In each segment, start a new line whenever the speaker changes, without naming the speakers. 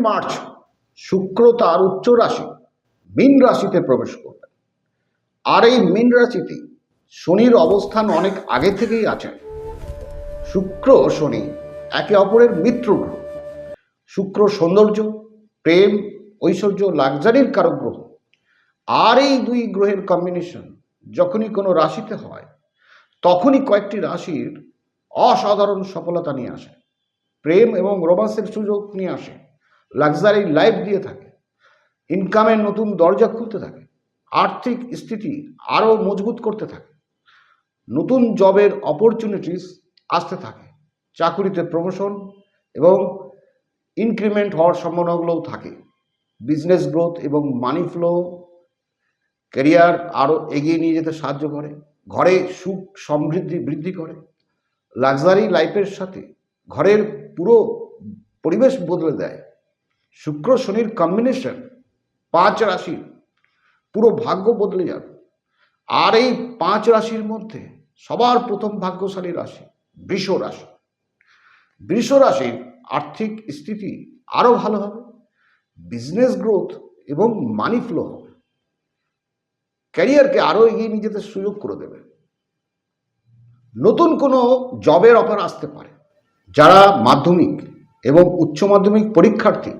March শুক্র তার উচ্চ রাশি মীন রাশিতে প্রবেশ করবে। আর এই মীন রাশিতে শনির অবস্থান অনেক আগে থেকেই আছে। শুক্র শনি একে অপরের মিত্র গ্রহ। শুক্র সৌন্দর্য, প্রেম, ঐশ্বর্য, লাক্সারির কারক গ্রহ। আর এই দুই গ্রহের কম্বিনেশন যখনই কোনো রাশিতে হয় তখনই কয়েকটি রাশির অসাধারণ সফলতা নিয়ে আসে, প্রেম এবং রোমান্সের সুযোগ নিয়ে আসে, লাক্সারি লাইফ দিয়ে থাকে, ইনকামের নতুন দরজা খুলতে থাকে, আর্থিক স্থিতি আরও মজবুত করতে থাকে, নতুন জবের অপরচুনিটিস আসতে থাকে, চাকুরিতে প্রমোশন এবং ইনক্রিমেন্ট হওয়ার সম্ভাবনাগুলোও থাকে, বিজনেস গ্রোথ এবং মানি ফ্লো, ক্যারিয়ার আরও এগিয়ে নিয়ে যেতে সাহায্য করে, ঘরে সুখ সমৃদ্ধি বৃদ্ধি করে, লাক্সারি লাইফের সাথে ঘরের পুরো পরিবেশ বদলে দেয়। শুক্র শনির কম্বিনেশন 5 রাশির পুরো ভাগ্য বদলে যাবে। আর এই 5 রাশির মধ্যে সবার প্রথম ভাগ্যশালী রাশি বৃষ রাশি। বৃষ রাশির আর্থিক স্থিতি আরও ভালো হবে, বিজনেস গ্রোথ এবং মানি ফ্লো হবে, ক্যারিয়ারকে আরও এগিয়ে নিয়ে যেতে সুযোগ করে দেবে, নতুন কোনো জবের অফার আসতে পারে। যারা মাধ্যমিক এবং উচ্চ মাধ্যমিক পরীক্ষার্থী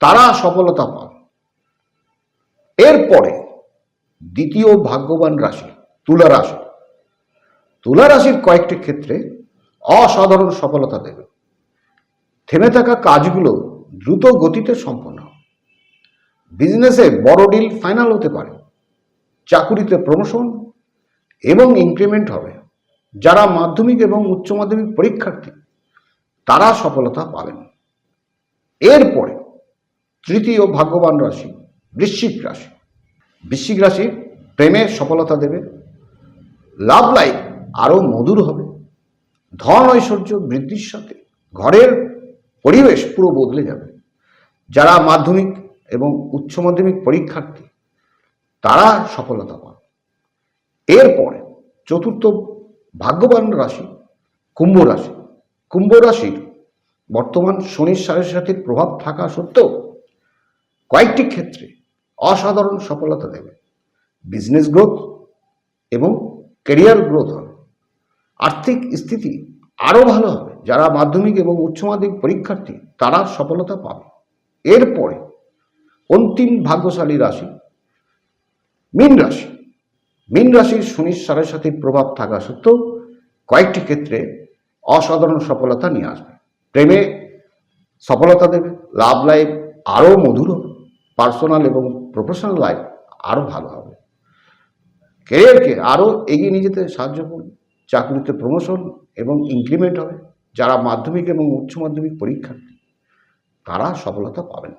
তারা সফলতা পাবে। এরপরে দ্বিতীয় ভাগ্যবান রাশি তুলা রাশি। তুলা রাশির কয়েকটি ক্ষেত্রে অসাধারণ সফলতা দেবে। থেমে থাকা কাজগুলো দ্রুত গতিতে সম্পন্ন হবে, বিজনেসে বড় ডিল ফাইনাল হতে পারে, চাকুরিতে প্রমোশন এবং ইনক্রিমেন্ট হবে। যারা মাধ্যমিক এবং উচ্চ মাধ্যমিক পরীক্ষার্থী তারা সফলতা পাবেন। এরপরে তৃতীয় ভাগ্যবান রাশি বৃশ্চিক রাশি। বৃশ্চিক রাশি প্রেমে সফলতা দেবে, লাভ লাইফ আরও মধুর হবে, ধন ঐশ্বর্য বৃদ্ধির সাথে ঘরের পরিবেশ পুরো বদলে যাবে। যারা মাধ্যমিক এবং উচ্চ মাধ্যমিক পরীক্ষার্থী তারা সফলতা পাবে। এরপরে চতুর্থ ভাগ্যবান রাশি কুম্ভ রাশি। কুম্ভ রাশির বর্তমান শনির সাড়ে প্রভাব থাকা সত্ত্বেও কয়েকটি ক্ষেত্রে অসাধারণ সফলতা দেবে, বিজনেস গ্রোথ এবং ক্যারিয়ার গ্রোথ হবে, আর্থিক স্থিতি আরও ভালো হবে। যারা মাধ্যমিক এবং উচ্চ মাধ্যমিক পরীক্ষার্থী তারা সফলতা পাবে। এরপরে অন্তিম ভাগ্যশালী রাশি মীন রাশি। মীন রাশির শনির সাড়ে প্রভাব থাকা সত্ত্বেও কয়েকটি ক্ষেত্রে অসাধারণ সফলতা নিয়ে আসবে, প্রেমে সফলতা দেবে, লাভ লাইফ আরও মধুর হবে, পার্সোনাল এবং প্রফেশনাল লাইফ আরও ভালো হবে, ক্যারিয়ারকে আরও এগিয়ে নিয়ে যেতে সাহায্য করবে, চাকরিতে প্রমোশন এবং ইনক্রিমেন্ট হবে। যারা মাধ্যমিক এবং উচ্চ মাধ্যমিক পরীক্ষার্থী তারা সফলতা পাবেন।